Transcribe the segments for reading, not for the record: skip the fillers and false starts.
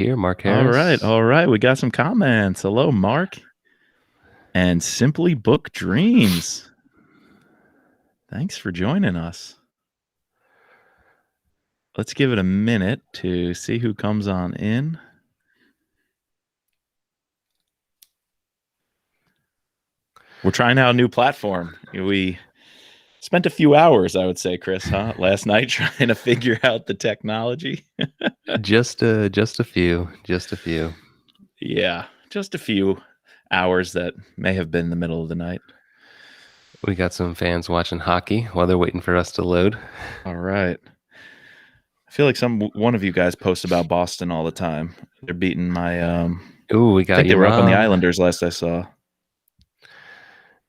Here, Mark Harris. All right. We got some comments. Hello, Mark. And Simply Book Dreams. Thanks for joining us. Let's give it a minute to see who comes on in. We're trying out a new platform. We spent a few hours, I would say, Chris, last night trying to figure out the technology. Just a few. Yeah, just a few hours that may have been in the middle of the night. We got some fans watching hockey while they're waiting for us to load. All right. I feel like one of you guys posts about Boston all the time. They're beating my we got I think they your were mom. up on the Islanders last I saw.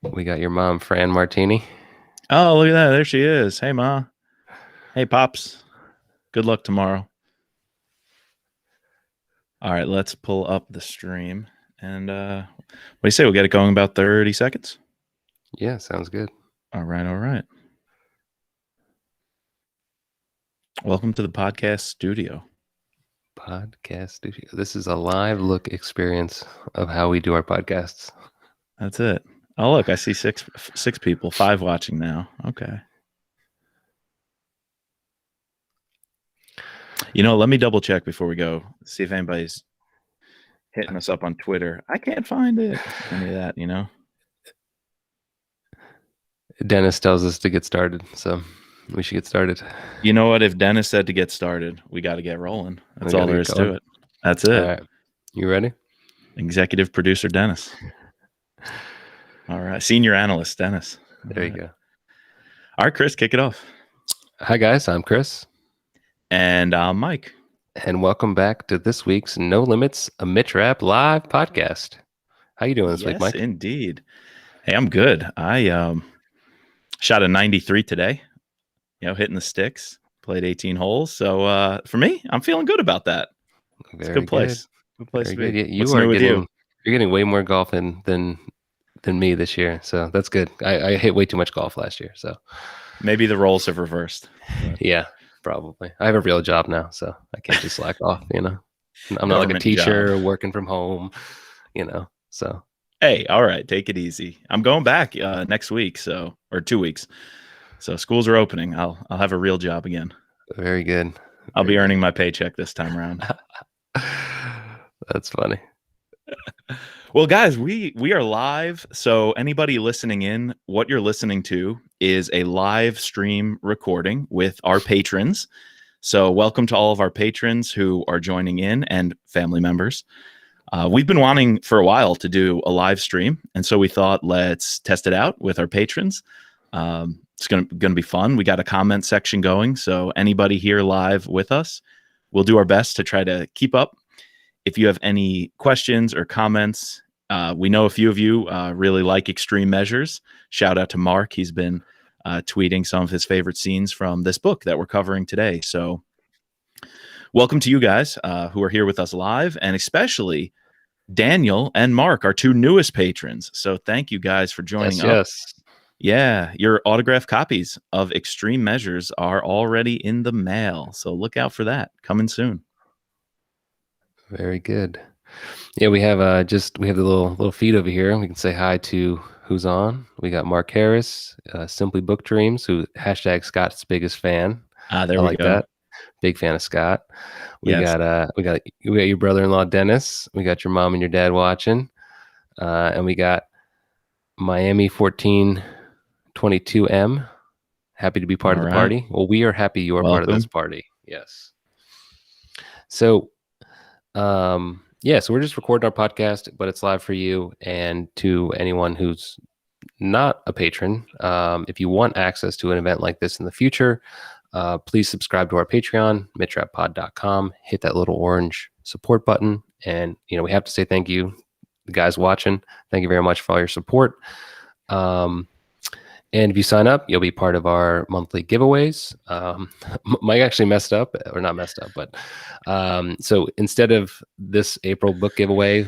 We got your mom, Fran Martini. Oh, look at that. There she is. Hey, Ma. Hey, Pops. Good luck tomorrow. All right, let's pull up the stream. And what do you say? We'll get it going in about 30 seconds? Yeah, sounds good. All right. Welcome to the podcast studio. This is a live look experience of how we do our podcasts. That's it. Oh, look, I see six people, 5 watching now. Okay. Let me double check before we go. See if anybody's hitting us up on Twitter. I can't find it. Any of that, Dennis tells us to get started, so we should get started. You know what? If Dennis said to get started, we got to get rolling. That's all there is to it. That's it. All right. You ready? Executive producer Dennis. All right. Senior analyst Dennis. There you go. All right, Chris, kick it off. Hi, guys. I'm Chris. And I'm Mike. And welcome back to this week's No Limits, a Mitch Rapp live podcast. How you doing this week, Mike? Yes, indeed. Hey, I'm good. I shot a 93 today, hitting the sticks, played 18 holes. So for me, I'm feeling good about that. It's a good place. Good place to be. You're getting way more golf than me this year. So that's good. I hit way too much golf last year. So maybe the roles have reversed. Yeah, probably. I have a real job now, so I can't just slack off, I'm not like a teacher working from home, so. Hey, all right, take it easy. I'm going back next week, or 2 weeks. So schools are opening. I'll have a real job again. Very good. I'll be earning my paycheck this time around. That's funny. Well, guys, we are live. So anybody listening in, what you're listening to is a live stream recording with our patrons. So welcome to all of our patrons who are joining in and family members. We've been wanting for a while to do a live stream, and so we thought let's test it out with our patrons. It's going to be fun. We got a comment section going, so anybody here live with us, we'll do our best to try to keep up. If you have any questions or comments, we know a few of you really like extreme measures. Shout out to Mark. He's been tweeting some of his favorite scenes from this book that we're covering today. So welcome to you guys who are here with us live, and especially Daniel and Mark, our 2 newest patrons. So thank you guys for joining up. Yes. Yeah, your autographed copies of Extreme Measures are already in the mail. So look out for that coming soon. Very good. Yeah, we have the little feed over here. We can say hi to who's on. We got Mark Harris, Simply Book Dreams, who # Scott's biggest fan. There we go. That. Big fan of Scott. We got your brother-in-law Dennis. We got your mom and your dad watching, and we got Miami 1422M. Happy to be part of the party. Well, we are happy you are part of this party. Yes. So, so we're just recording our podcast, but it's live for you and to anyone who's not a patron. If you want access to an event like this in the future, please subscribe to our Patreon, mitchrappod.com. Hit that little orange support button. And, we have to say thank you, the guys watching. Thank you very much for all your support. And if you sign up, you'll be part of our monthly giveaways. Mike actually but so instead of this April book giveaway,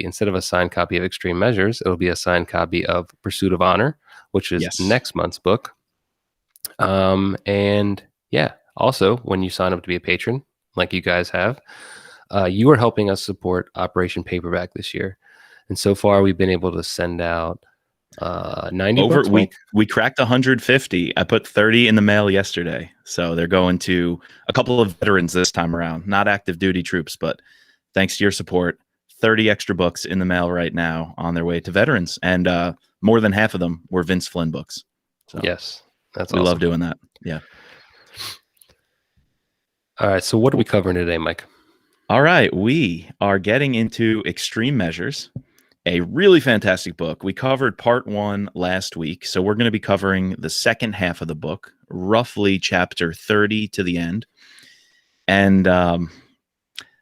instead of a signed copy of Extreme Measures, it'll be a signed copy of Pursuit of Honor, which is next month's book. And yeah, also when you sign up to be a patron, like you guys have, you are helping us support Operation Paperback this year. And so far, we've been able to send out 90 books, Mike? We cracked 150. I put 30 in the mail yesterday. So they're going to a couple of veterans this time around, not active duty troops, but thanks to your support, 30 extra books in the mail right now on their way to veterans. And more than half of them were Vince Flynn books. So yes, that's we awesome. love doing that. Yeah. All right. So what are we covering today, Mike? All right. We are getting into Extreme Measures, a really fantastic book. We covered part 1 last week. So we're going to be covering the second half of the book, roughly chapter 30 to the end. And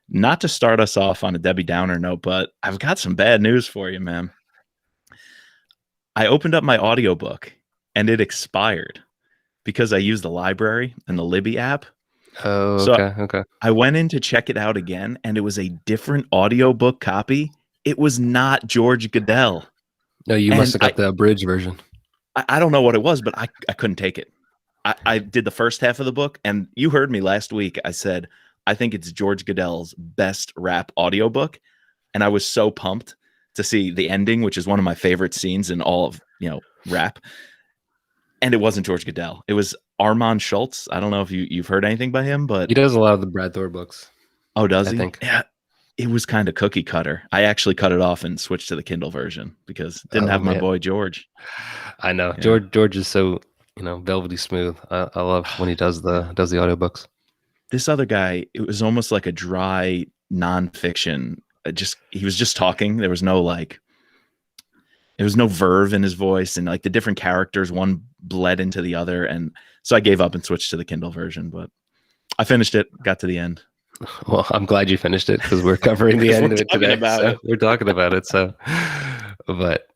not to start us off on a Debbie Downer note, but I've got some bad news for you, man. I opened up my audiobook and it expired because I used the library and the Libby app. Oh, so okay. I went in to check it out again, and it was a different audiobook copy. It was not George Goodell. No, you must have got the abridged version. I don't know what it was, but I couldn't take it. I did the first half of the book, and you heard me last week. I said, I think it's George Goodell's best Rapp audiobook. And I was so pumped to see the ending, which is one of my favorite scenes in all of, Rapp. And it wasn't George Goodell. It was Armand Schultz. I don't know if you've heard anything by him, but he does a lot of the Brad Thor books. Oh, does he? I think. Yeah. It was kind of cookie cutter. I actually cut it off and switched to the Kindle version because it didn't have my boy George. I know. Yeah. George is so, velvety smooth. I love when he does the audiobooks. This other guy, it was almost like a dry nonfiction. He was just talking. There was no verve in his voice, and like the different characters, one bled into the other. And so I gave up and switched to the Kindle version, but I finished it, got to the end. Well, I'm glad you finished it because we're covering the end of it today. We're talking about it. So, but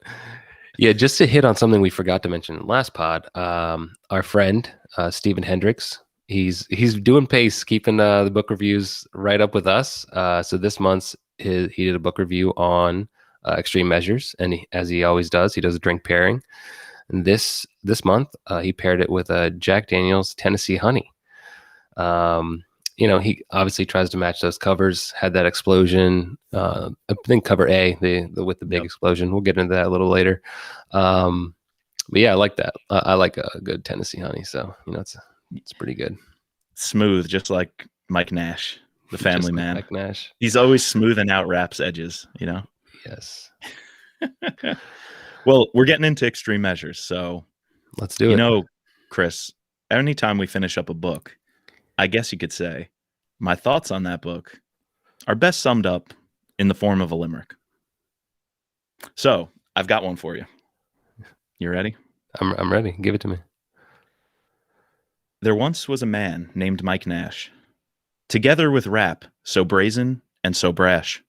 yeah, just to hit on something we forgot to mention in the last pod, our friend, Stephen Hendricks, he's doing pace, keeping the book reviews right up with us. So this month he did a book review on Extreme Measures, and as he always does, he does a drink pairing. And this month he paired it with a Jack Daniel's Tennessee Honey. He obviously tries to match those covers. Had that explosion. I think cover A, the with the big explosion. We'll get into that a little later. But yeah, I like that. I like a good Tennessee Honey. So it's pretty good. Smooth, just like Mike Nash, the family man. Mike Nash. He's always smoothing out Rapp's edges. Yes. Well, we're getting into Extreme Measures, so let's do it. Chris, anytime we finish up a book, I guess you could say my thoughts on that book are best summed up in the form of a limerick. So I've got one for you. You ready? I'm ready. Give it to me. There once was a man named Mike Nash, together with Rapp, so brazen and so brash.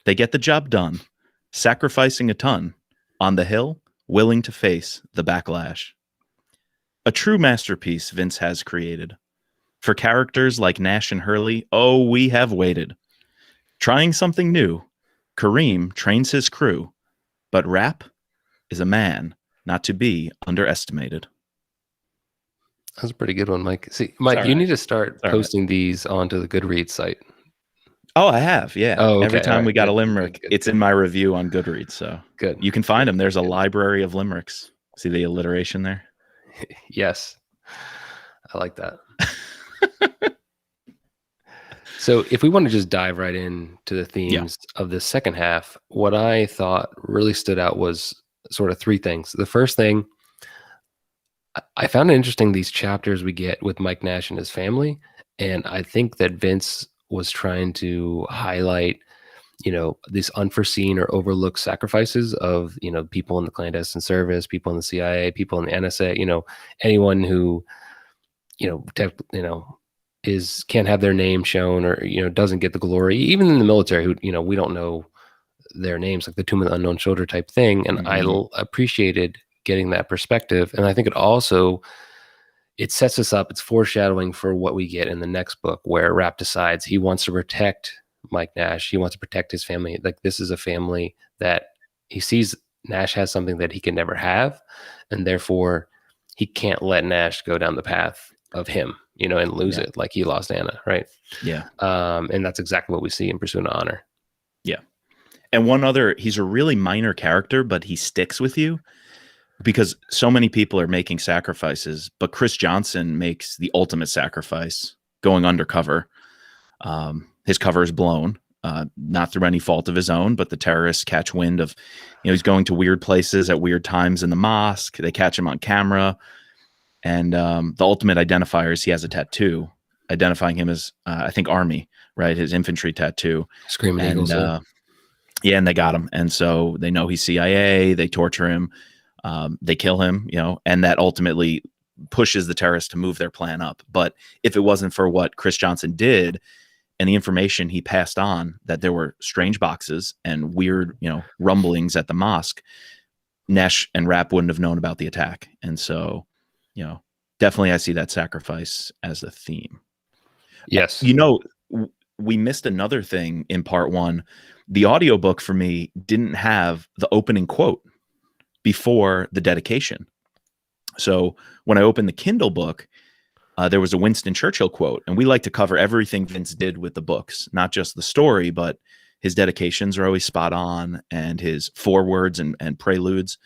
They get the job done, sacrificing a ton, on the hill, willing to face the backlash. A true masterpiece Vince has created. For characters like Nash and Hurley, oh, we have waited. Trying something new, Kareem trains his crew, but Rapp is a man not to be underestimated. That's a pretty good one, Mike. See, Mike, you need to start posting these onto the Goodreads site. Oh, I have, yeah. Oh, okay. Every time we got a limerick, it's in my review on Goodreads. So good. You can find them. There's a library of limericks. See the alliteration there? Yes. I like that. So if we want to just dive right into the themes of the second half, what I thought really stood out was sort of three things. The first thing, I found it interesting, these chapters we get with Mike Nash and his family. And I think that Vince was trying to highlight, these unforeseen or overlooked sacrifices of, people in the clandestine service, people in the CIA, people in the NSA, anyone who, can't have their name shown or, doesn't get the glory, even in the military who, we don't know their names, like the Tomb of the Unknown Soldier type thing. And I appreciated getting that perspective. And I think it sets us up. It's foreshadowing for what we get in the next book, where Rapp decides he wants to protect Mike Nash. He wants to protect his family. Like, this is a family that he sees Nash has something that he can never have. And therefore he can't let Nash go down the path of him. and lose it like he lost Anna, right? Yeah. And that's exactly what we see in Pursuit of Honor. Yeah. And one other, he's a really minor character, but he sticks with you because so many people are making sacrifices, but Chris Johnson makes the ultimate sacrifice going undercover. His cover is blown, not through any fault of his own, but the terrorists catch wind of, he's going to weird places at weird times in the mosque. They catch him on camera. And the ultimate identifier is he has a tattoo identifying him as, I think, Army, right? His infantry tattoo. Screaming Eagles. Yeah, and they got him. And so they know he's CIA. They torture him. They kill him, and that ultimately pushes the terrorists to move their plan up. But if it wasn't for what Chris Johnson did and the information he passed on, that there were strange boxes and weird, rumblings at the mosque, Nash and Rapp wouldn't have known about the attack. And so, definitely I see that sacrifice as a theme. Yes. We missed another thing in part one. The audiobook for me didn't have the opening quote before the dedication. So when I opened the Kindle book, there was a Winston Churchill quote, and we like to cover everything Vince did with the books, not just the story, but his dedications are always spot on, and his forewords and preludes.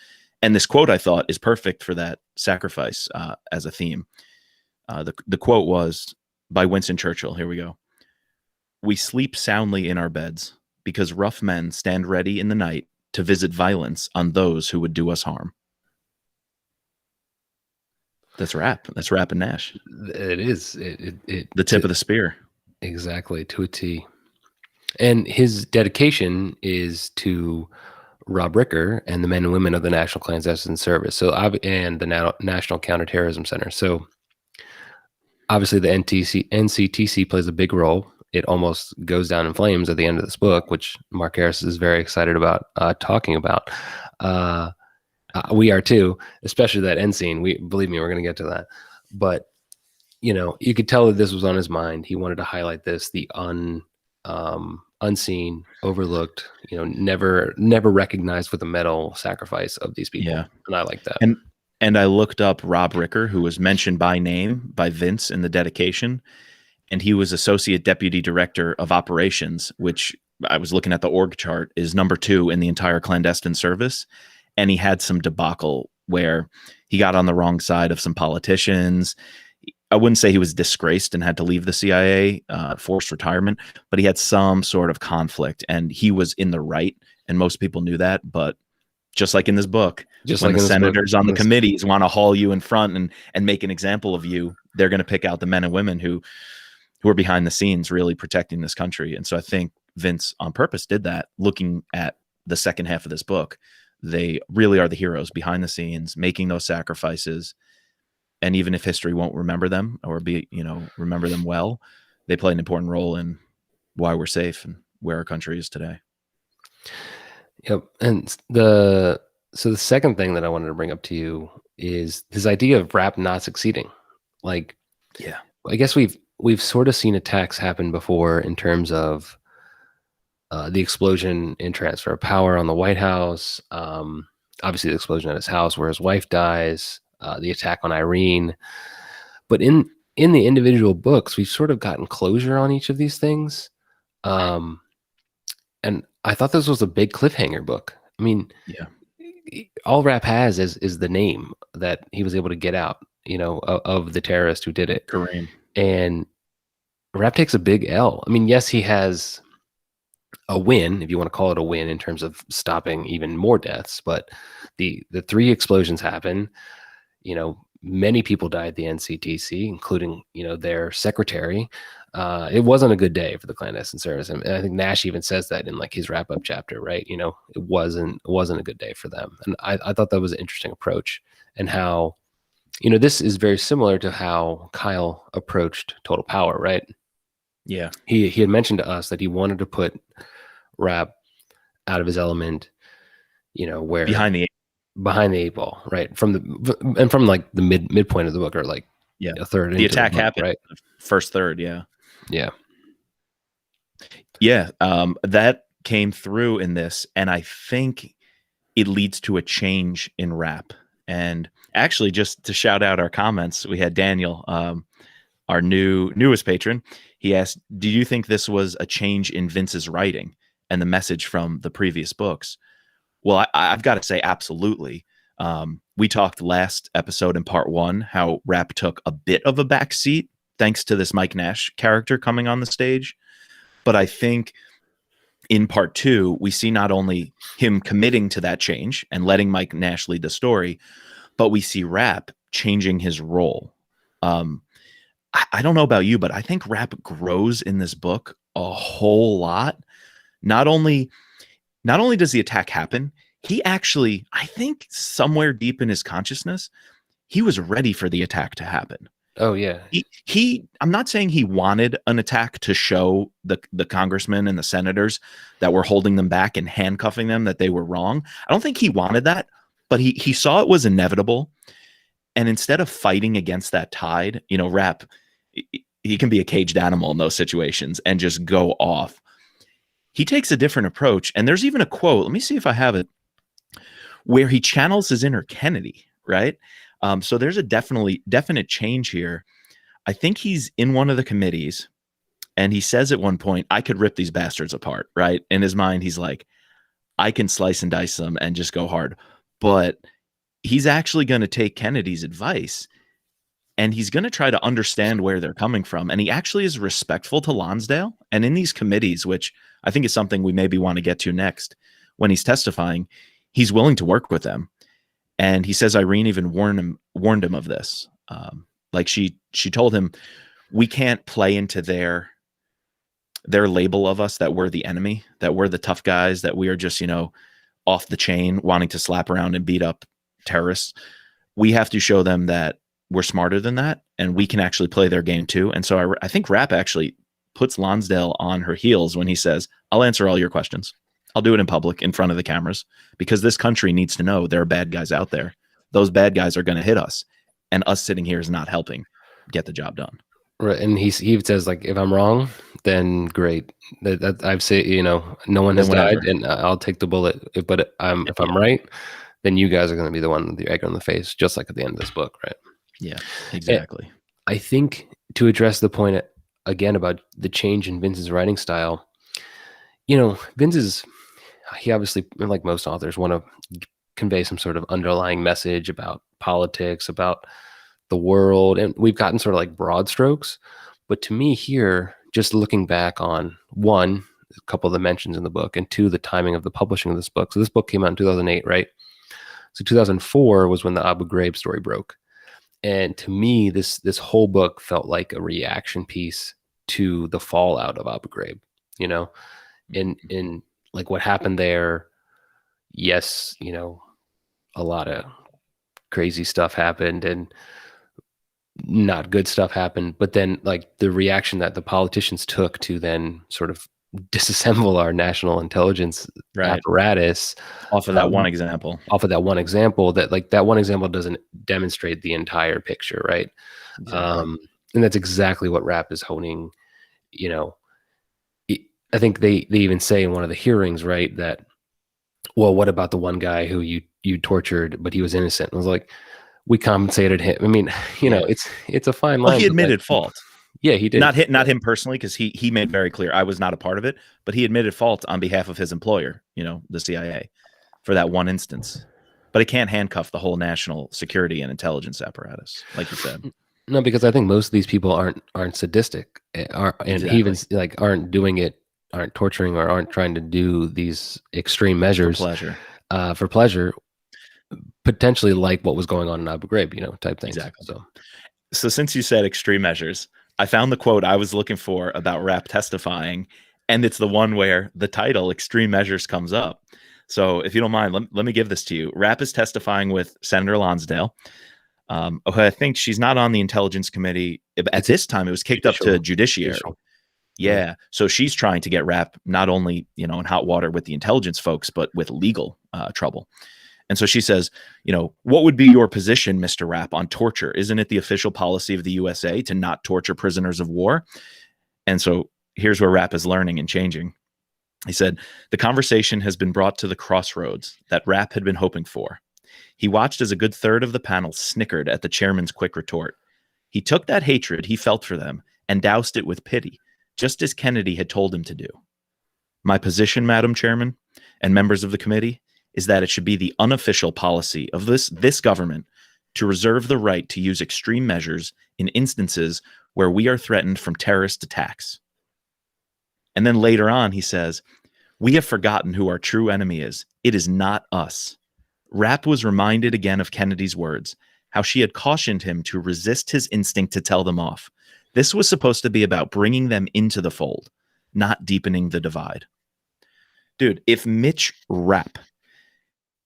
And this quote, I thought, is perfect for that sacrifice as a theme. The quote was by Winston Churchill. Here we go. "We sleep soundly in our beds because rough men stand ready in the night to visit violence on those who would do us harm." That's Rapp. That's Rapp and Nash. It is. The tip of the spear. Exactly, to a T. And his dedication is to Rob Ricker and the men and women of the National Clandestine Service. So, and the National Counterterrorism Center. So, obviously, the NCTC plays a big role. It almost goes down in flames at the end of this book, which Mark Harris is very excited about talking about. We are too, especially that end scene. Believe me, we're going to get to that. But you could tell that this was on his mind. He wanted to highlight this, the unseen, overlooked, never recognized with a medal sacrifice of these people. Yeah. And I like that. And I looked up Rob Ricker, who was mentioned by name by Vince in the dedication. And he was Associate Deputy Director of Operations, which I was looking at the org chart, is number 2 in the entire clandestine service. And he had some debacle where he got on the wrong side of some politicians. I wouldn't say he was disgraced and had to leave the CIA, forced retirement, but he had some sort of conflict and he was in the right. And most people knew that. But just like in this book, when the senators on the committees want to haul you in front and make an example of you, they're going to pick out the men and women who are behind the scenes really protecting this country. And so I think Vince on purpose did that. Looking at the second half of this book, they really are the heroes behind the scenes, making those sacrifices. And even if history won't remember them or remember them well, they play an important role in why we're safe and where our country is today. Yep. And the second thing that I wanted to bring up to you is this idea of Rapp not succeeding. Like, yeah, I guess we've sort of seen attacks happen before in terms of the explosion in transfer of power on the White House, obviously the explosion at his house where his wife dies, the attack on Irene. But in the individual books, we've sort of gotten closure on each of these things. And I thought this was a big cliffhanger book. I mean, yeah, all Rapp has is the name that he was able to get out, of the terrorist who did it. Kareem. And Rapp takes a big L. I mean, yes, he has a win, if you want to call it a win, in terms of stopping even more deaths. But the 3 explosions happen. Many people died at the NCTC, including their secretary. It wasn't a good day for the clandestine service, and I think Nash even says that in like his wrap up chapter, right? It wasn't a good day for them, and I thought that was an interesting approach, and how this is very similar to how Kyle approached Total Power, right? Yeah, he had mentioned to us that he wanted to put Rapp out of his element, where behind the 8 ball, right? From like the midpoint of the book, or like a third. The attack happened, right? First third, yeah. That came through in this, and I think it leads to a change in Rapp. And actually, just to shout out our comments, we had Daniel our newest patron, he asked, do you think this was a change in Vince's writing and the message from the previous books? Well, I've got to say, absolutely. We talked last episode in part 1 how Rapp took a bit of a backseat thanks to this Mike Nash character coming on the stage. But I think in part 2, we see not only him committing to that change and letting Mike Nash lead the story, but we see Rapp changing his role. I don't know about you, but I think Rapp grows in this book a whole lot. Not only does the attack happen, he actually, I think somewhere deep in his consciousness, he was ready for the attack to happen. Oh yeah. I'm not saying he wanted an attack to show the congressmen and the senators that were holding them back and handcuffing them that they were wrong. I don't think he wanted that, but he saw it was inevitable. And instead of fighting against that tide, Rapp, he can be a caged animal in those situations and just go off. He takes a different approach. And there's even a quote, let me see if I have it, where he channels his inner Kennedy, right? So there's a definite change here. I think he's in one of the committees and he says at one point, I could rip these bastards apart, right? In his mind, he's like, I can slice and dice them and just go hard. But he's actually going to take Kennedy's advice and he's going to try to understand where they're coming from. And he actually is respectful to Lonsdale. And in these committees, which I think is something we maybe want to get to next, when he's testifying, he's willing to work with them. And he says Irene even warned him of this. Like she told him, we can't play into their label of us that we're the enemy, that we're the tough guys, that we are just, off the chain wanting to slap around and beat up terrorists. We have to show them that we're smarter than that and we can actually play their game too. And so I think Rapp actually puts Lonsdale on her heels when he says, I'll answer all your questions. I'll do it in public in front of the cameras because this country needs to know there are bad guys out there. Those bad guys are going to hit us and us sitting here is not helping get the job done. Right. And he says, like, if I'm wrong, then great. I've said, no one has died and I'll take the bullet. But if I'm right, then you guys are going to be the one with the egg on the face, just like at the end of this book. Right. Yeah, exactly. And I think to address the point again about the change in Vince's writing style, he obviously, like most authors, want to convey some sort of underlying message about politics, about the world. And we've gotten sort of like broad strokes. But to me here, just looking back on one, a couple of the mentions in the book, and two, the timing of the publishing of this book. So this book came out in 2008, right? So 2004 was when the Abu Ghraib story broke. And to me, this whole book felt like a reaction piece to the fallout of Abu Ghraib, in like what happened there. Yes, a lot of crazy stuff happened and not good stuff happened, but then like the reaction that the politicians took to then sort of disassemble our national intelligence apparatus off of that one example, that one example doesn't demonstrate the entire picture. Right. Exactly. And that's exactly what Rapp is honing. I think they even say in one of the hearings, right, that, well, what about the one guy who you tortured, but he was innocent? I was like, we compensated him. I mean, it's a fine line. Well, he admitted fault. Yeah, he did. Not him personally, because he made very clear I was not a part of it, but he admitted fault on behalf of his employer, the CIA, for that one instance. But it can't handcuff the whole national security and intelligence apparatus, like you said. No, because I think most of these people aren't sadistic, even like aren't doing it, aren't torturing, or aren't trying to do these extreme measures for pleasure. Potentially like what was going on in Abu Ghraib, type things. Exactly. So since you said extreme measures, I found the quote I was looking for about Rapp testifying, and it's the one where the title "Extreme Measures" comes up. So if you don't mind, let me give this to you. Rapp is testifying with Senator Lonsdale. I think she's not on the Intelligence Committee at this time. It was kicked up to Judiciary. Yeah. So she's trying to get Rapp not only, in hot water with the intelligence folks, but with legal trouble. And so she says, what would be your position, Mr. Rapp, on torture? Isn't it the official policy of the USA to not torture prisoners of war? And so here's where Rapp is learning and changing. He said, the conversation has been brought to the crossroads that Rapp had been hoping for. He watched as a good third of the panel snickered at the chairman's quick retort. He took that hatred he felt for them and doused it with pity, just as Kennedy had told him to do. My position, Madam Chairman, and members of the committee, is that it should be the unofficial policy of this government to reserve the right to use extreme measures in instances where we are threatened from terrorist attacks. And then later on, he says, we have forgotten who our true enemy is. It is not us. Rapp was reminded again of Kennedy's words, how she had cautioned him to resist his instinct to tell them off. This was supposed to be about bringing them into the fold, not deepening the divide. Dude, if Mitch Rapp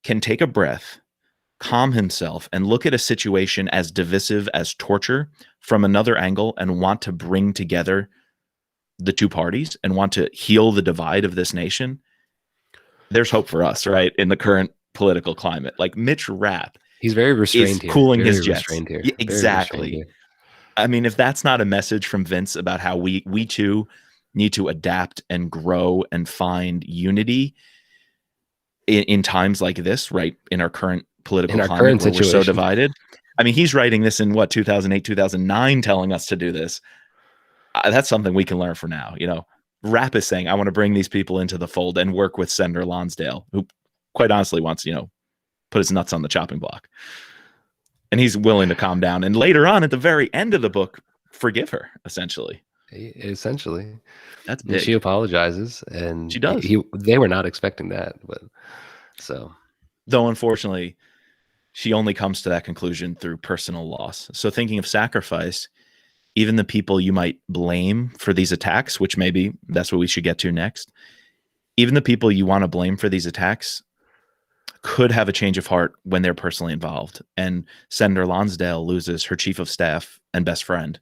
can take a breath, calm himself, and look at a situation as divisive as torture from another angle and want to bring together the two parties and want to heal the divide of this nation, there's hope for us, right? In the current political climate. Like Mitch Rapp, he's very restrained here. Cooling very his jets. Here. Yeah, exactly. I mean, if that's not a message from Vince about how we too need to adapt and grow and find unity in times like this, right? In our current political climate where we're so divided. I mean, he's writing this in 2008, 2009, telling us to do this. That's something we can learn from now. You know, Rapp is saying, I want to bring these people into the fold and work with Senator Lonsdale, who quite honestly wants, put his nuts on the chopping block. And he's willing to calm down. And later on, at the very end of the book, forgive her, essentially. That's big. She apologizes, and she does. They were not expecting that, but though unfortunately, she only comes to that conclusion through personal loss. So thinking of sacrifice, even the people you might blame for these attacks, which maybe that's what we should get to next, even the people you want to blame for these attacks could have a change of heart when they're personally involved. And Senator Lonsdale loses her chief of staff and best friend,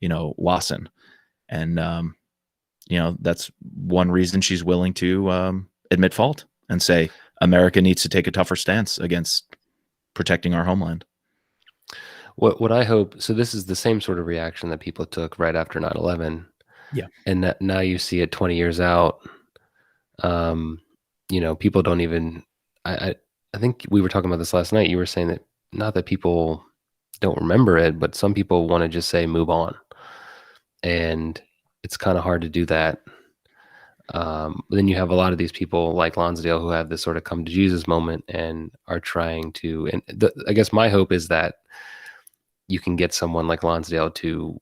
Wasson. And, that's one reason she's willing to admit fault and say America needs to take a tougher stance against protecting our homeland. What I hope, so this is the same sort of reaction that people took right after 9/11. Yeah. And that now you see it 20 years out. People don't even, I think we were talking about this last night. You were saying that not that people don't remember it, but some people want to just say, move on. And it's kind of hard to do that. But then you have a lot of these people like Lonsdale who have this sort of come to Jesus moment and are trying to, and I guess my hope is that you can get someone like Lonsdale to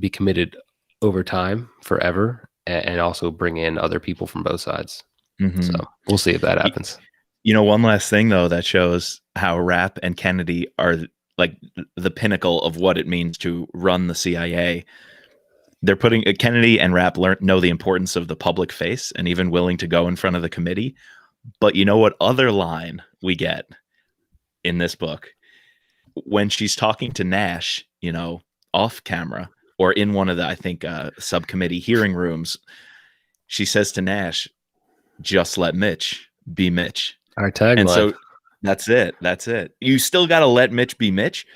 be committed over time forever and also bring in other people from both sides. Mm-hmm. So we'll see if that happens. One last thing though, that shows how Rapp and Kennedy are like the pinnacle of what it means to run the CIA. They're putting Kennedy and Rapp know the importance of the public face and even willing to go in front of the committee. But you know what other line we get in this book? When she's talking to Nash, off camera or in one of the, I think, subcommittee hearing rooms, she says to Nash, just let Mitch be Mitch. Our tagline. And so that's it. You still got to let Mitch be Mitch,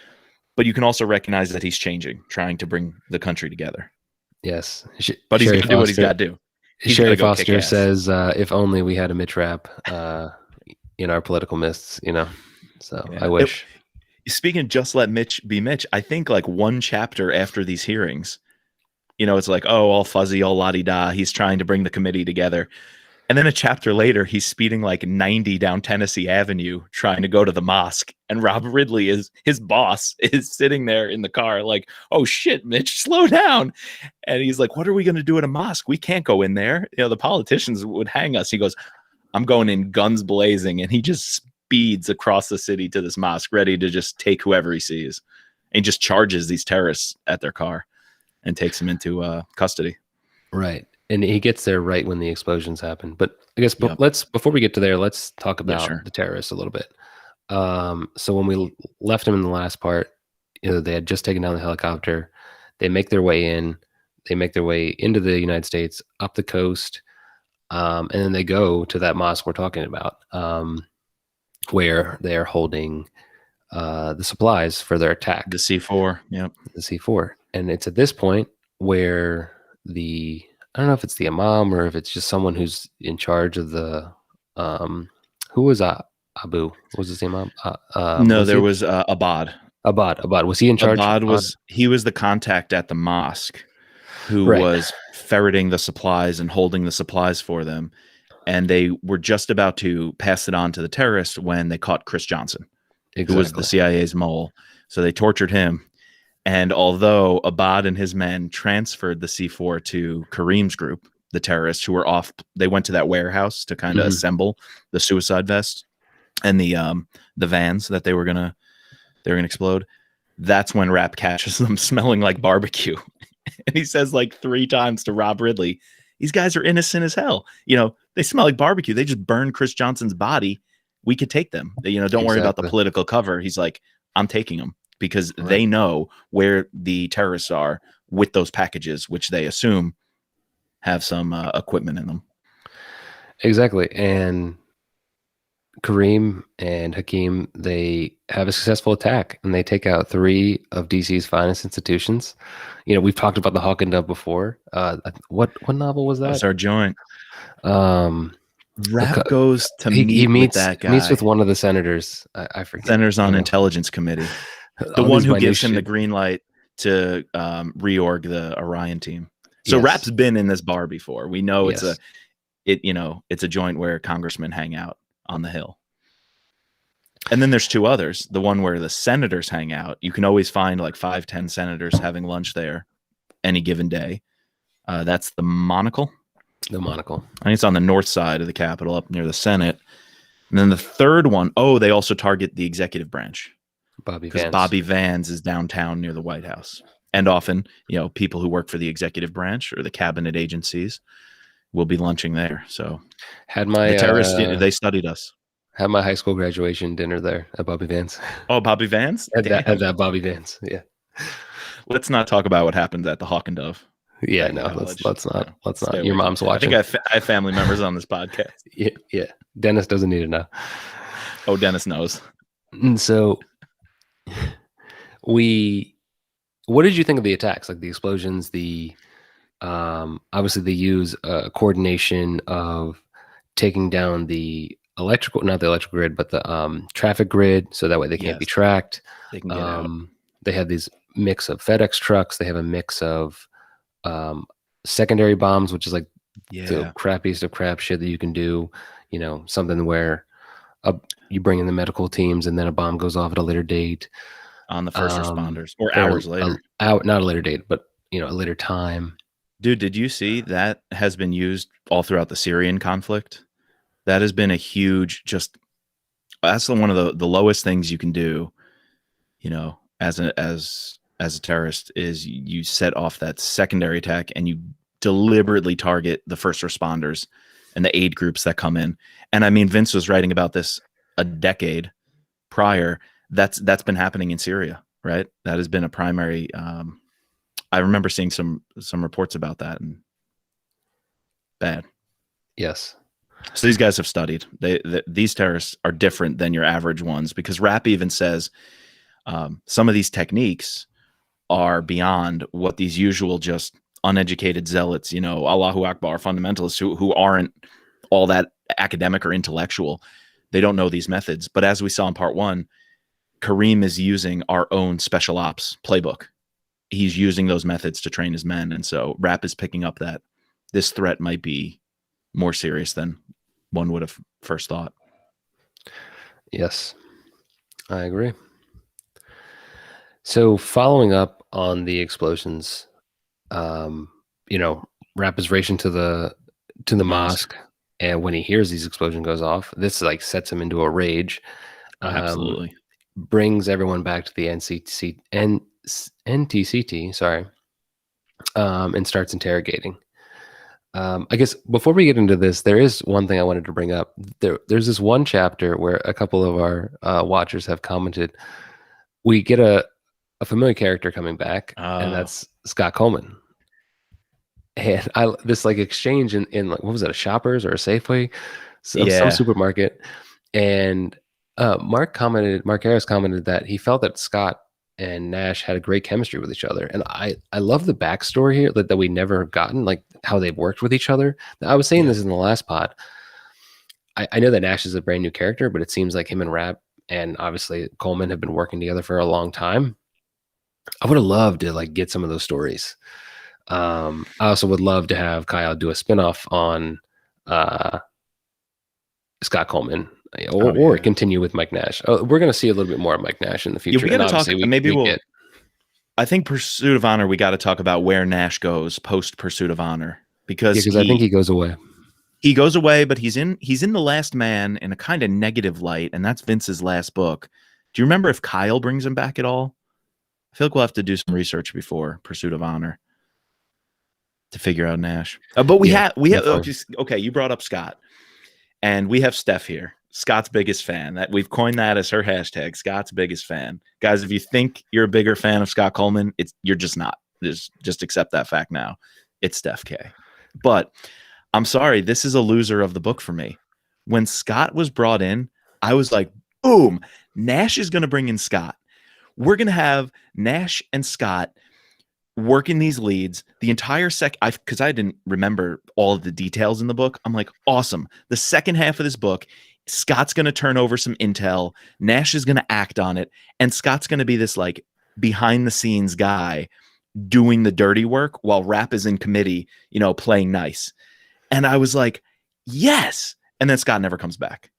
but you can also recognize that he's changing, trying to bring the country together. Yes. But he's going to do what he's got to do. Sherry Foster says, if only we had a Mitch Rapp in our political mists, So yeah. I wish. Speaking of just let Mitch be Mitch, I think like one chapter after these hearings, it's like, oh, all fuzzy, all la-di-da. He's trying to bring the committee together. And then a chapter later, he's speeding like 90 down Tennessee Avenue trying to go to the mosque. And Rob Ridley, his boss, is sitting there in the car like, oh, shit, Mitch, slow down. And he's like, what are we going to do at a mosque? We can't go in there. The politicians would hang us. He goes, I'm going in guns blazing. And he just speeds across the city to this mosque, ready to just take whoever he sees. And he just charges these terrorists at their car and takes them into custody. Right. And he gets there right when the explosions happen. But I guess before we get to there, let's talk about the terrorists a little bit. So when we left them in the last part, they had just taken down the helicopter. They make their way in. They make their way into the United States, up the coast, and then they go to that mosque we're talking about, where they are holding the supplies for their attack. The C4, The C4. And it's at this point where I don't know if it's the imam or if it's just someone who's in charge of the, who was Abu? What was his name? No, there was Abad. Abad. Was he in charge? He was the contact at the mosque who Right. was ferreting the supplies and holding the supplies for them. And they were just about to pass it on to the terrorists when they caught Chris Johnson, who was the CIA's mole. So they tortured him. And although Abad and his men transferred the C4 to Kareem's group, the terrorists who were off, they went to that warehouse to kind of assemble the suicide vests and the vans that they were gonna explode. That's when Rapp catches them smelling like barbecue. And he says like 3 times to Rob Ridley, these guys are innocent as hell. You know, they smell like barbecue. They just burned Chris Johnson's body. We could take them. You know, don't worry about the political cover. He's like, I'm taking them because they know where the terrorists are with those packages, which they assume have some equipment in them. Exactly. And Kareem and Hakeem, they have a successful attack and they take out 3 of DC's finest institutions. You know, we've talked about the Hawk and Dove before. What novel was that? That's our joint. Rapp goes to meet with that guy. Meets with one of the senators. I forget. Senators on Intelligence Committee. The one who gives him the green light to reorg the Orion team. So Rapp's been in this bar before. We know it's a joint where congressmen hang out on the Hill. And then there's 2 others. The one where the senators hang out. You can always find like 5-10 senators having lunch there any given day. That's the Monocle. The Monocle. I think it's on the north side of the Capitol, up near the Senate. And then the third one, they also target the executive branch. Because Bobby Vans is downtown near the White House. And often, you know, people who work for the executive branch or the cabinet agencies will be lunching there. So the terrorists, they studied us. Had my high school graduation dinner there at Bobby Vans. Oh, Bobby Vans? At that Bobby Vans, yeah. Let's not talk about what happened at the Hawk and Dove. Yeah, no, let's not. Your mom's watching. I think I have family members on this podcast. Yeah. Dennis doesn't need to know. Oh, Dennis knows. And so what did you think of the attacks? Like the explosions, obviously they use coordination of taking down the not the electrical grid, but the traffic grid, so that way they can't be tracked. They can get out. They have these mix of FedEx trucks. They have a mix of secondary bombs, which is like the crappiest of crap shit that you can do. You know, something where you bring in the medical teams and then a bomb goes off at a later date on the first responders or hours later. Not a later date, but you know, a later time. Dude, did you see that has been used all throughout the Syrian conflict? That has been a huge, that's one of the lowest things you can do, you know, as a terrorist, is you set off that secondary attack and you deliberately target the first responders and the aid groups that come in. And I mean, Vince was writing about this a decade prior. That's been happening in Syria, right? That has been a primary. I remember seeing some reports about that, and bad. Yes. So these guys have studied. These terrorists are different than your average ones, because Rapp even says some of these techniques are beyond what these usual just uneducated zealots, you know, Allahu Akbar fundamentalists who aren't all that academic or intellectual. They don't know these methods. But as we saw in part 1, Kareem is using our own special ops playbook. He's using those methods to train his men. And so Rapp is picking up that this threat might be more serious than one would have first thought. Yes, I agree. So following up on the explosions, you know, Rapp is racing to the mosque, and when he hears these explosions goes off, this like sets him into a rage. Absolutely. Brings everyone back to the NTCT, sorry, and starts interrogating. I guess before we get into this, there is one thing I wanted to bring up. There's this one chapter where a couple of our watchers have commented. We get a familiar character coming back, and that's Scott Coleman. And this like exchange in like, what was it, a Shoppers or a Safeway, some supermarket, and Mark Harris commented that he felt that Scott and Nash had a great chemistry with each other. And I love the backstory here that we never have gotten, like how they've worked with each other. I was saying this in the last pod. I know that Nash is a brand new character, but it seems like him and Rapp and obviously Coleman have been working together for a long time. I would have loved to like get some of those stories. I also would love to have Kyle do a spinoff on Scott Coleman, or continue with Mike Nash. We're going to see a little bit more of Mike Nash in the future. Yeah, we got to talk. I think Pursuit of Honor. We got to talk about where Nash goes post Pursuit of Honor, because I think he goes away. He goes away, but he's in The Last Man in a kind of negative light, and that's Vince's last book. Do you remember if Kyle brings him back at all? I feel like we'll have to do some research before Pursuit of Honor to figure out Nash. But we have okay. You brought up Scott, and we have Steph here, Scott's biggest fan. That we've coined that as her hashtag, Scott's biggest fan. Guys, if you think you're a bigger fan of Scott Coleman, you're just not. Just accept that fact now. It's Steph K. But I'm sorry, this is a loser of the book for me. When Scott was brought in, I was like, boom, Nash is going to bring in Scott. We're going to have Nash and Scott working these leads the entire because I didn't remember all of the details in the book. I'm like, awesome. The second half of this book, Scott's going to turn over some intel. Nash is going to act on it. And Scott's going to be this like behind the scenes guy doing the dirty work while Rapp is in committee, playing nice. And I was like, yes. And then Scott never comes back.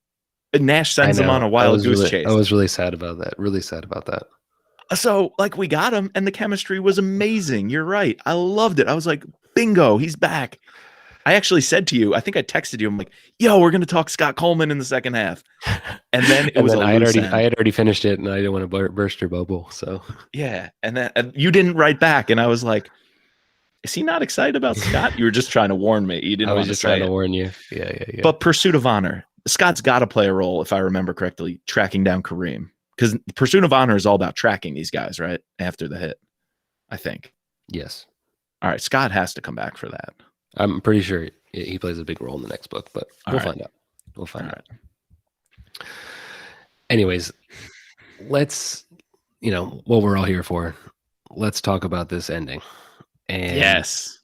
And Nash sends him on a wild goose chase. I was really sad about that. Really sad about that. So like we got him and the chemistry was amazing. You're right. I loved it. I was like, bingo, he's back. I actually said to you, I think I texted you, I'm like, yo, we're going to talk Scott Coleman in the second half. And then I had already finished it and I didn't want to burst your bubble. So yeah. And then you didn't write back. And I was like, is he not excited about Scott? You were just trying to warn me. You didn't want to say it. I was just trying to warn you. Yeah. But Pursuit of Honor, Scott's got to play a role, if I remember correctly, tracking down Kareem. Because Pursuit of Honor is all about tracking these guys, right? After the hit, I think. Yes. All right. Scott has to come back for that. I'm pretty sure he plays a big role in the next book, but we'll find out. We'll find out. Anyways, let's, what we're all here for, let's talk about this ending. And yes.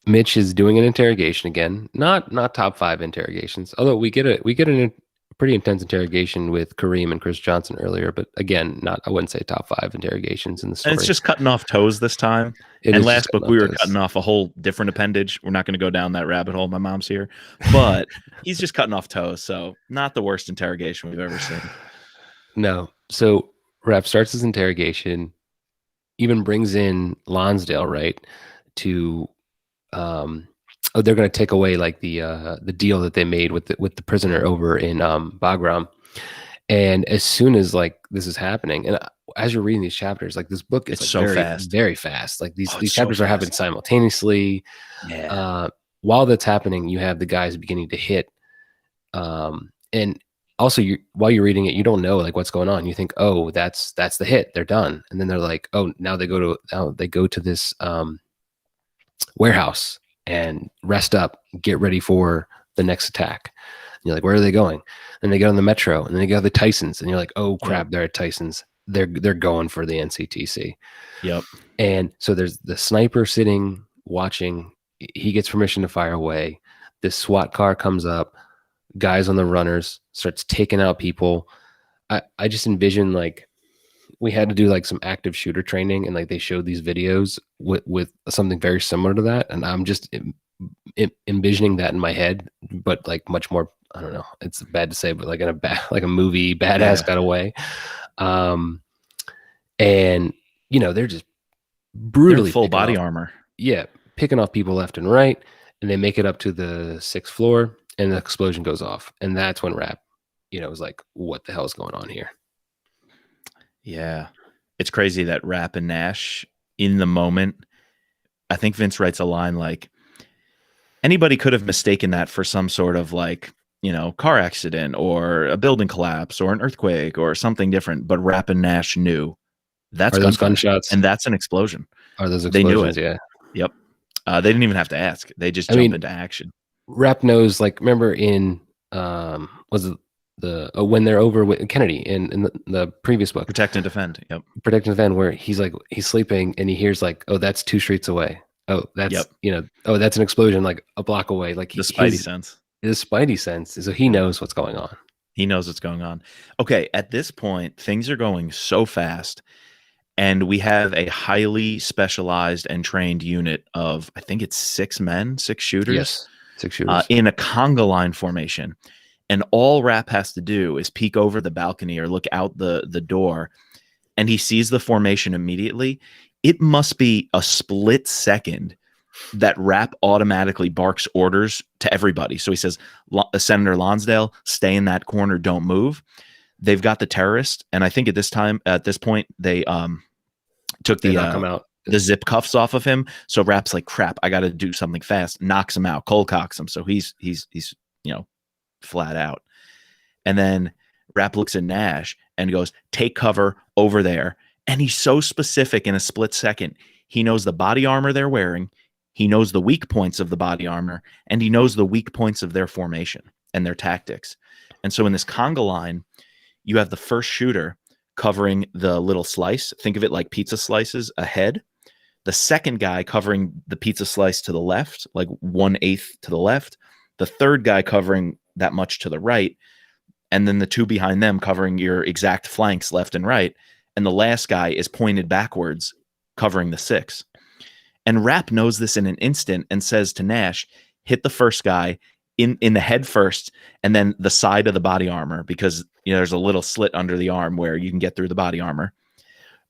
Mitch is doing an interrogation again, not top 5 interrogations, although we get a pretty intense interrogation with Kareem and Chris Johnson earlier, but again, I wouldn't say top 5 interrogations in the story. And it's just cutting off toes this time. And last book we were cutting off a whole different appendage. We're not going to go down that rabbit hole. My mom's here, but he's just cutting off toes. So not the worst interrogation we've ever seen. No. So Rapp starts his interrogation, even brings in Lonsdale, right? To, they're going to take away like the deal that they made with the prisoner over in Bagram. And as soon as like this is happening, and as you're reading these chapters, like this book is so fast, very fast. Like these chapters are happening simultaneously. Yeah. While that's happening, you have the guys beginning to hit. And also while you're reading it, you don't know like what's going on. You think, oh, that's the hit. They're done. And then they're like, oh, now they go to this warehouse and rest up, get ready for the next attack. And you're like, where are they going? And they get on the metro, and then they go to the Tysons, and you're like, oh crap, they're at Tysons. They're going for the NCTC. Yep. And so there's the sniper sitting watching. He gets permission to fire away. This SWAT car comes up, guys on the runners, starts taking out people. I just envision like we had to do like some active shooter training, and like they showed these videos with something very similar to that. And I'm just envisioning that in my head, but like much more, I don't know, it's bad to say, but like in a movie badass kind of way. And they're just brutally full body armor. Yeah. Picking off people left and right. And they make it up to the 6th floor, and the explosion goes off. And that's when Rapp, was like, what the hell is going on here? Yeah. It's crazy that Rapp and Nash in the moment, I think Vince writes a line like, anybody could have mistaken that for some sort of like, car accident or a building collapse or an earthquake or something different. But Rapp and Nash knew that's those gunshots, and that's an explosion. Are those explosions? They knew it. Yeah. Yep. They didn't even have to ask. They just jumped into action. Rapp knows, like, remember in, was it when they're over with Kennedy in the previous book, Protect and Defend. Yep. Protect and Defend, where he's sleeping and he hears like, oh, that's 2 streets away. Oh, that's, oh, that's an explosion like a block away. Like the Spidey sense. His Spidey sense. So he knows what's going on. He knows what's going on. Okay, at this point, things are going so fast, and we have a highly specialized and trained unit of, I think it's 6 men, 6 shooters. Yes, 6 shooters. In a conga line formation. And all Rapp has to do is peek over the balcony or look out the door, and he sees the formation immediately. It must be a split second that Rapp automatically barks orders to everybody. So he says, Senator Lonsdale, stay in that corner, don't move. They've got the terrorist, and I think at this point, they took the zip cuffs off of him. So Rapp's like, crap, I got to do something fast. Knocks him out, cold cocks him. So he's flat out. And then Rapp looks at Nash and goes, take cover over there. And he's so specific in a split second. He knows the body armor they're wearing. He knows the weak points of the body armor, and he knows the weak points of their formation and their tactics. And so in this conga line, you have the first shooter covering the little slice. Think of it like pizza slices ahead. The second guy covering the pizza slice to the left, like 1/8 to the left. The third guy covering that much to the right. And then the 2 behind them covering your exact flanks left and right. And the last guy is pointed backwards, covering the 6. And Rapp knows this in an instant and says to Nash, hit the first guy in the head first, and then the side of the body armor, because there's a little slit under the arm where you can get through the body armor.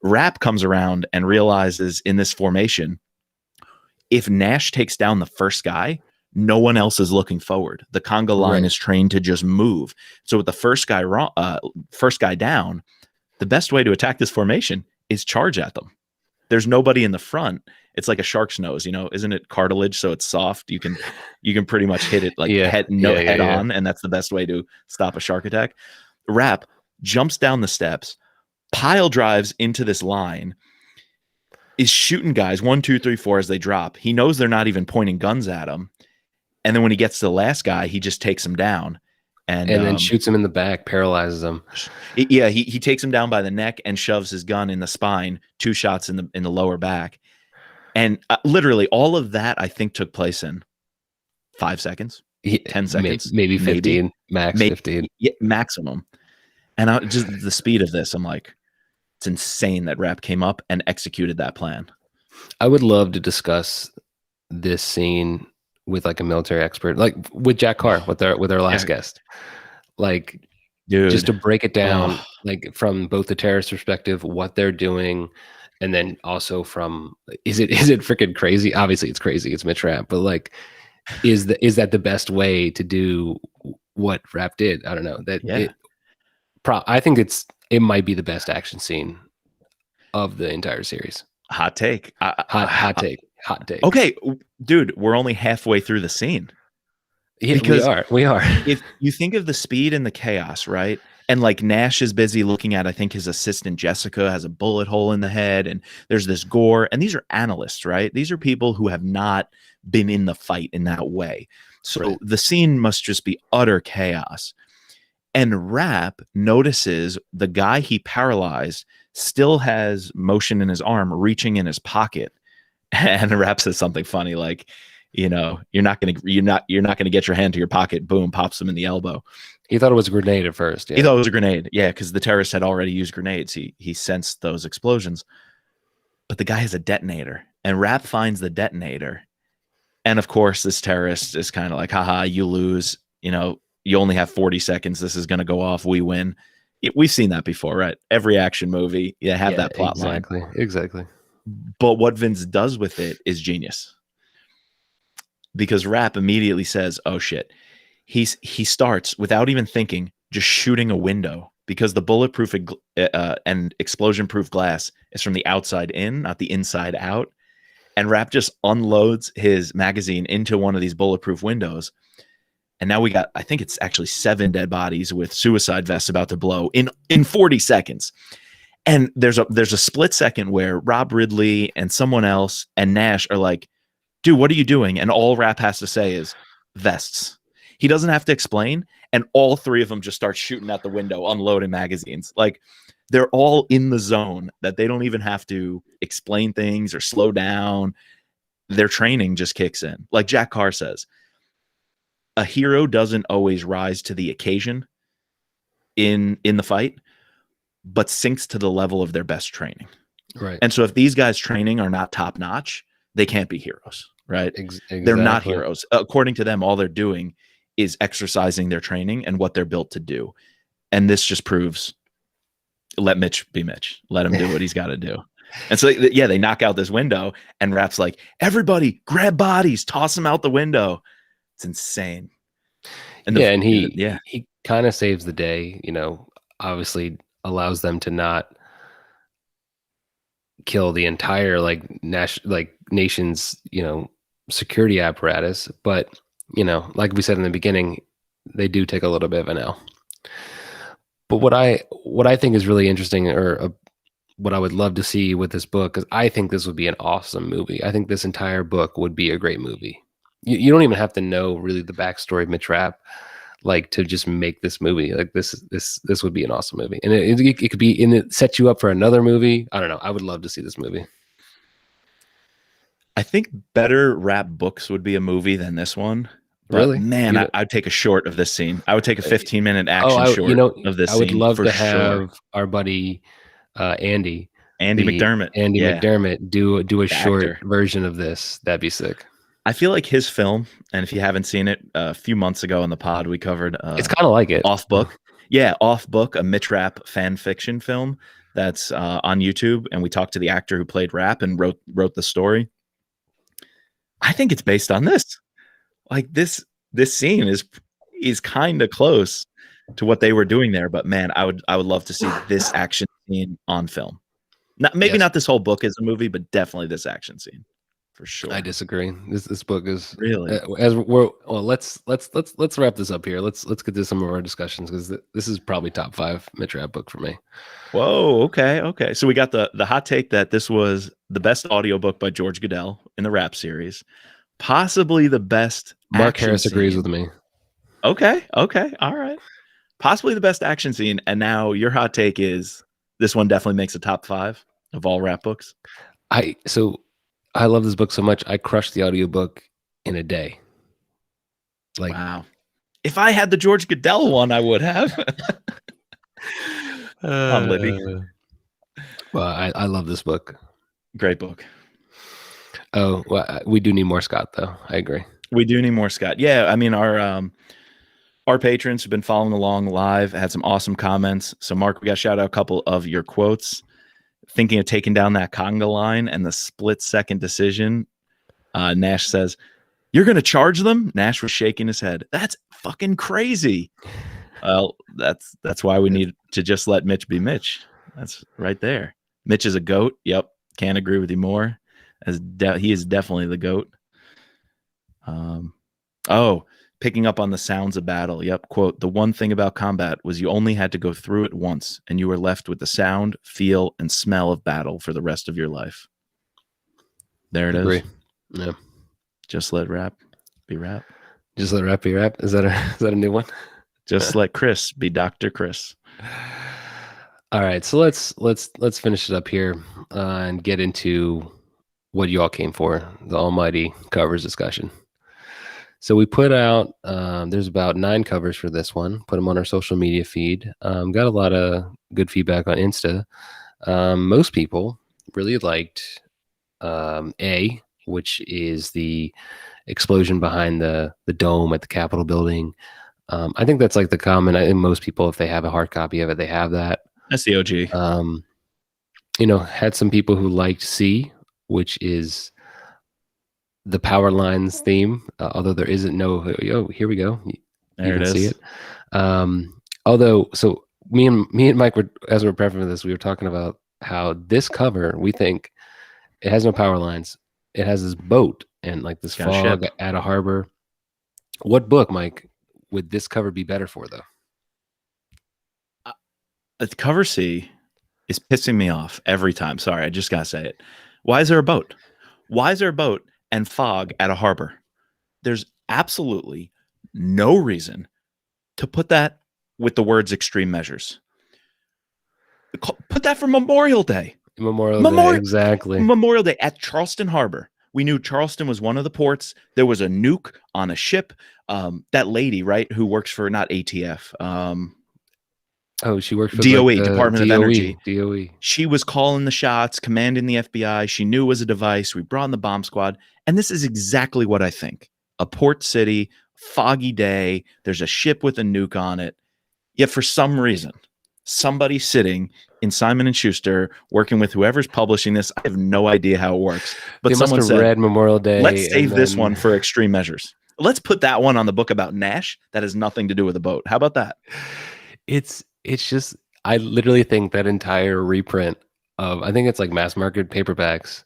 Rapp comes around and realizes in this formation, if Nash takes down the first guy, no one else is looking forward. The conga line is trained to just move. So with the first guy down, the best way to attack this formation is charge at them. There's nobody in the front. It's like a shark's nose, isn't it cartilage? So it's soft. You can pretty much hit it like head on. And that's the best way to stop a shark attack. Rapp jumps down the steps, pile drives into this line, is shooting guys 1, 2, 3, 4 as they drop. He knows they're not even pointing guns at him. And then when he gets to the last guy, he just takes him down. And then shoots him in the back, paralyzes him. He takes him down by the neck and shoves his gun in the spine, 2 shots in the lower back. And literally all of that, I think, took place in 5 seconds, 10 seconds. Maybe 15, max 15. Yeah, maximum. And just the speed of this, I'm like, it's insane that Rapp came up and executed that plan. I would love to discuss this scene with like a military expert, like with Jack Carr, with our last guest, like, dude, just to break it down, like from both the terrorist perspective, what they're doing, and then also from, is it freaking crazy? Obviously it's crazy. It's Mitch Rapp, but like, is that the best way to do what Rapp did? I don't know. I think it might be the best action scene of the entire series. Hot take. Hot take. Okay, dude, we're only halfway through the scene. Yeah, because we are. If you think of the speed and the chaos, right? And like Nash is busy looking at, I think his assistant Jessica has a bullet hole in the head, and there's this gore. And these are analysts, right? These are people who have not been in the fight in that way. So the scene must just be utter chaos. And Rapp notices the guy he paralyzed still has motion in his arm, reaching in his pocket. And Rapp says something funny like, you're not gonna get your hand to your pocket. Boom, pops him in the elbow. He thought it was a grenade at first. Yeah. He thought it was a grenade. Yeah, because the terrorist had already used grenades. He sensed those explosions. But the guy has a detonator, and Rapp finds the detonator. And of course, this terrorist is kind of like, haha, you lose. You only have 40 seconds. This is going to go off. We win. We've seen that before, right? Every action movie, you have that plot line. Exactly. But what Vince does with it is genius. Because Rapp immediately says, oh shit. He starts without even thinking, just shooting a window, because the bulletproof and explosion-proof glass is from the outside in, not the inside out. And Rapp just unloads his magazine into one of these bulletproof windows. And now we got, I think it's actually 7 dead bodies with suicide vests about to blow in 40 seconds. And there's a split second where Rob Ridley and someone else and Nash are like, dude, what are you doing? And all Rapp has to say is vests. He doesn't have to explain. And all 3 of them just start shooting out the window, unloading magazines. Like, they're all in the zone that they don't even have to explain things or slow down. Their training just kicks in. Like Jack Carr says, a hero doesn't always rise to the occasion. in the fight, but sinks to the level of their best training. Right. And so if these guys' training are not top notch, they can't be heroes, right? Exactly. They're not heroes. According to them, all they're doing is exercising their training and what they're built to do. And this just proves, let Mitch be Mitch. Let him do what he's got to do. And so, yeah, they knock out this window, and Rapp's like, everybody grab bodies, toss them out the window. It's insane. And he kind of saves the day, you know, obviously allows them to not kill the entire nation's, you know, security apparatus. But, you know, like we said in the beginning, they do take a little bit of an L. But what I think is really interesting, what I would love to see with this book, because I think this would be an awesome movie. I think this entire book would be a great movie. You don't even have to know really the backstory of Mitch Rapp, like, to just make this movie. Like this would be an awesome movie, and it could be, and it sets you up for another movie. I don't know. I would love to see this movie. I think better Rapp books would be a movie than this one. But really, man, I'd take a short of this scene. I would take a 15-minute action short of this scene. I would love to have our buddy Andy McDermott. McDermott do a short version of this. That'd be sick. I feel like his film, and if you haven't seen it, a few months ago on the pod, we covered it's kind of like it. Off Book. Yeah, Off Book, a Mitch Rapp fan fiction film that's on YouTube, and we talked to the actor who played Rapp and wrote the story. I think it's based on this. Like this scene is kind of close to what they were doing there, but man, I would love to see this action scene on film. Not this whole book is a movie, but definitely this action scene for sure. I disagree. This book is really let's wrap this up here. Let's get to some of our discussions, because this is probably top 5 Mitch Rapp book for me. Whoa, okay. So we got the hot take that this was the best audiobook by George Goodell in the Rapp series, possibly the best. Mark Harris agrees with me. Okay, all right. Possibly the best action scene, and now your hot take is this one definitely makes a top 5 of all Rapp books. I love this book so much. I crushed the audiobook in a day. Like, wow. If I had the George Goodell one, I would have. On Libby. Well, I love this book. Great book. Oh, well, we do need more Scott, though. I agree. We do need more Scott. Yeah, I mean, our patrons have been following along live, had some awesome comments. So, Mark, we got to shout out a couple of your quotes. Thinking of taking down that conga line and the split-second decision. Nash says, "You're going to charge them?" Nash was shaking his head. That's fucking crazy. Well, that's why we need to just let Mitch be Mitch. That's right there. Mitch is a GOAT. Yep. Can't agree with you more. He is definitely the GOAT. Picking up on the sounds of battle. Yep. Quote, "The one thing about combat was you only had to go through it once, and you were left with the sound, feel, and smell of battle for the rest of your life." There it is. Yeah. Just let Rapp be Rapp. Just let Rapp be Rapp. Is that a new one? Just let Chris be Dr. Chris. All right. So let's finish it up here and get into what you all came for, the almighty covers discussion. So we put out, there's about 9 covers for this one, put them on our social media feed. Got a lot of good feedback on Insta. Most people really liked A, which is the explosion behind the dome at the Capitol building. I think that's like the common, I think most people, if they have a hard copy of it, they have that. That's the OG. Had some people who liked C, which is the power lines theme, although there isn't here we go. There it is. See it. Although, so me and Mike were, as we were prepping for this, we were talking about how this cover, we think it has no power lines. It has this boat and like this fog at a harbor. What book, Mike, would this cover be better for, though? The cover C is pissing me off every time. Sorry, I just gotta say it. Why is there a boat? Why is there a boat and fog at a harbor? There's absolutely no reason to put that with the words extreme measures. Put that for Memorial Day. Memorial Day, exactly. Memorial Day at Charleston Harbor. We knew Charleston was one of the ports. There was a nuke on a ship. That lady, right, who works for not ATF. Oh, she worked for DOE, like Department of Energy. DOE. She was calling the shots, commanding the FBI. She knew it was a device. We brought in the bomb squad. And this is exactly what I think. A port city, foggy day. There's a ship with a nuke on it. Yet for some reason, somebody sitting in Simon & Schuster working with whoever's publishing this, I have no idea how it works. But They someone must have read Memorial Day. let's save this one for extreme measures. Let's put that one on the book about Nash. That has nothing to do with a boat. How about that? It's just, I literally think that entire reprint of, I think it's like mass market paperbacks,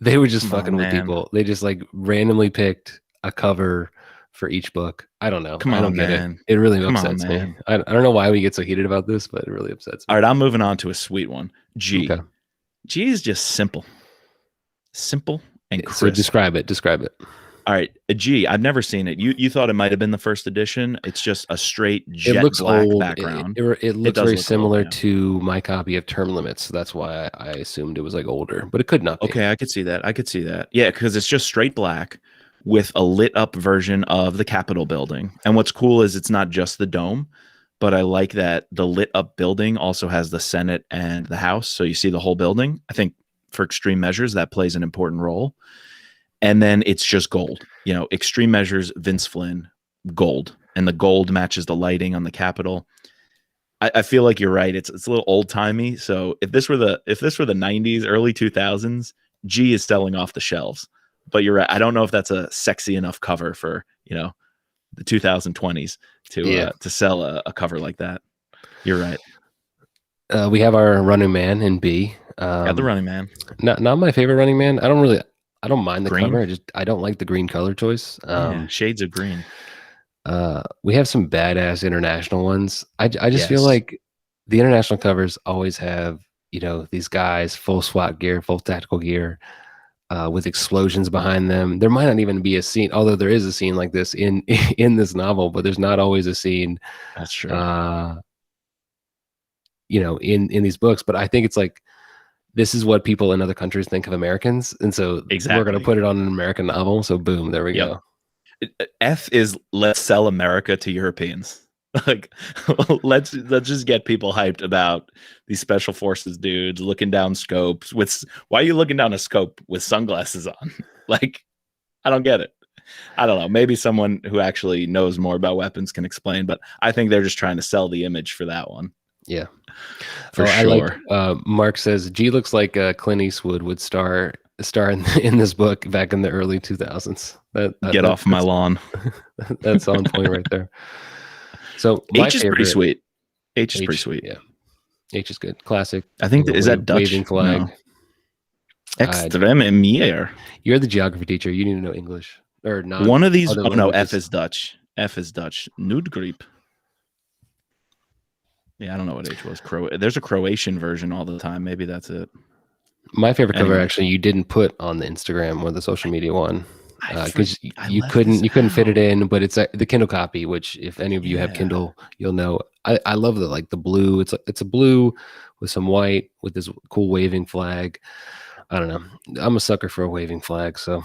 they were just fucking with people. They just like randomly picked a cover for each book. I don't know. I don't get it. It really upsets me. I don't know why we get so heated about this, but it really upsets me. All right, I'm moving on to a sweet one. G. Okay. G is just simple. Simple and crisp. So describe it. All right, a G. I've never seen it. You thought it might have been the first edition. It's just a straight jet black old. background. It looks very similar to my copy of Term Limits. So that's why I assumed it was like older, but it could not be. Okay, I could see that. Yeah, because it's just straight black with a lit up version of the Capitol building. And what's cool is it's not just the dome, but I like that the lit up building also has the Senate and the House. So you see the whole building. I think for extreme measures, that plays an important role. And then it's just gold, extreme measures, Vince Flynn, gold. And the gold matches the lighting on the Capitol. I feel like you're right. It's a little old timey. So if this were the 90s, early 2000s, G is selling off the shelves. But you're right. I don't know if that's a sexy enough cover for, the 2020s to sell a cover like that. You're right. We have our running man in B. Got the running man. Not my favorite running man. I don't mind the cover. I don't like the green color choice. Shades of green. We have some badass international ones. I just feel like the international covers always have, these guys full SWAT gear, full tactical gear, with explosions behind them. There might not even be a scene, although there is a scene like this in this novel, but there's not always a scene. That's true. In these books. But I think it's like, this is what people in other countries think of Americans. And so we're going to put it on an American novel. So boom, there we go. F is let's sell America to Europeans. Like, let's just get people hyped about these special forces dudes looking down scopes why are you looking down a scope with sunglasses on? Like, I don't get it. I don't know. Maybe someone who actually knows more about weapons can explain, but I think they're just trying to sell the image for that one. Yeah. For sure. Mark says G looks like Clint Eastwood would star in this book back in the early 2000s. Get off my lawn. That's on point right there. So H is pretty sweet. H is pretty sweet. Yeah. H is good. Classic. I think is that Dutch? Waving flag. No. Extreme. You're the geography teacher. You need to know English or not. One of these. Oh no, F is Dutch. F is Dutch. Nuudgriep. Yeah, I don't know what H was. There's a Croatian version all the time. Maybe that's it. My favorite cover, actually, you didn't put on the Instagram or the social media one because you couldn't fit it in. But it's the Kindle copy, which if any of you have Kindle, you'll know. I love the blue. It's a blue with some white with this cool waving flag. I don't know. I'm a sucker for a waving flag. So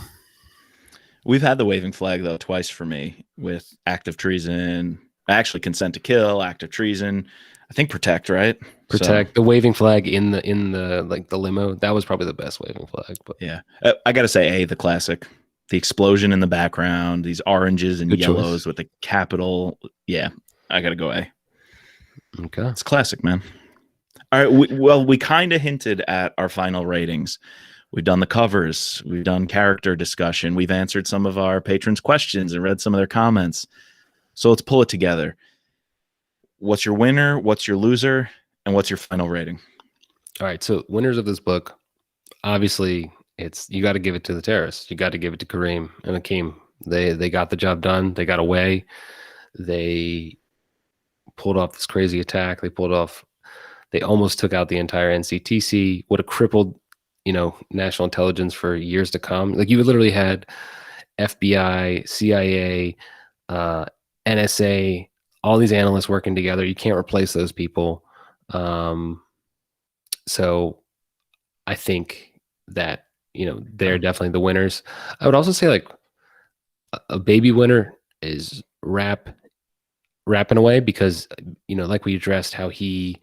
we've had the waving flag though twice for me with Act of Treason. Actually, Consent to Kill, Act of Treason. I think Protect, right? The waving flag in the the limo. That was probably the best waving flag. But yeah, I gotta say A, the classic, the explosion in the background, these oranges and yellows with the Capitol. Yeah, I gotta go A. Okay, it's classic, man. All right, we kind of hinted at our final ratings. We've done the covers, we've done character discussion, we've answered some of our patrons' questions and read some of their comments. So let's pull it together. What's your winner? What's your loser? And what's your final rating? All right. So winners of this book, obviously, you got to give it to the terrorists. You got to give it to Kareem and Akeem. They got the job done. They got away. They pulled off this crazy attack. They almost took out the entire NCTC. Would have crippled, national intelligence for years to come. Like you literally had FBI, CIA, NSA, all these analysts working together. You can't replace those people. So I think that, they're definitely the winners. I would also say like a baby winner is Rapp. Rapp in a way, because, you know, like we addressed how he,